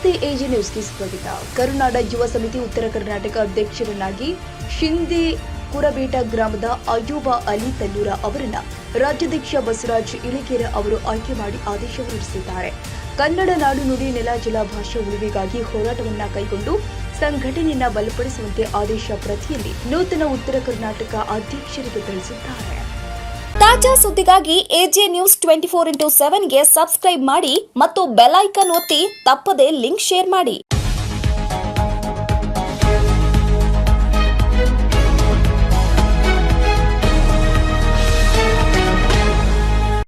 ನಮಸ್ತೆ ಎಜಿ ನ್ಯೂಸ್ಗೆ ಸ್ವಾಗತ. ಕರುನಾಡ ಯುವ ಸಮಿತಿ ಉತ್ತರ ಕರ್ನಾಟಕ ಅಧ್ಯಕ್ಷರನ್ನಾಗಿ ಶಿಂದೆ ಕುರಬೇಟ ಗ್ರಾಮದ ಅಯೂಬ ಅಲಿ ತಲ್ಲೂರ ಅವರನ್ನ ರಾಜ್ಯಾಧ್ಯಕ್ಷ ಬಸವರಾಜ್ ಇಳಿಕೆರೆ ಅವರು ಆಯ್ಕೆ ಮಾಡಿ ಆದೇಶ ಹೊರಡಿಸಿದ್ದಾರೆ. ಕನ್ನಡ ನಾಡು ನುಡಿ ನೆಲ ಜಲ ಭಾಷೆ ಉಳಿವಿಗಾಗಿ ಹೋರಾಟವನ್ನ ಕೈಗೊಂಡು ಸಂಘಟನೆಯನ್ನ ಬಲಪಡಿಸುವಂತೆ ಆದೇಶ ಪ್ರತಿಯಲ್ಲಿ ನೂತನ ಉತ್ತರ ಕರ್ನಾಟಕ ಅಧ್ಯಕ್ಷರಿಗೆ ತಿಳಿಸಿದ್ದಾರೆ. ತಾಜಾ ಸುದ್ದಿಗಾಗಿ ಎಜೆ ನ್ಯೂಸ್ 24x7 ಗೆ ಸಬ್ಸ್ಕ್ರೈಬ್ ಮಾಡಿ ಮತ್ತು ಬೆಲ್ ಐಕಾನ್ ಒತ್ತಿ ತಪ್ಪದೇ ಲಿಂಕ್ ಶೇರ್ ಮಾಡಿ.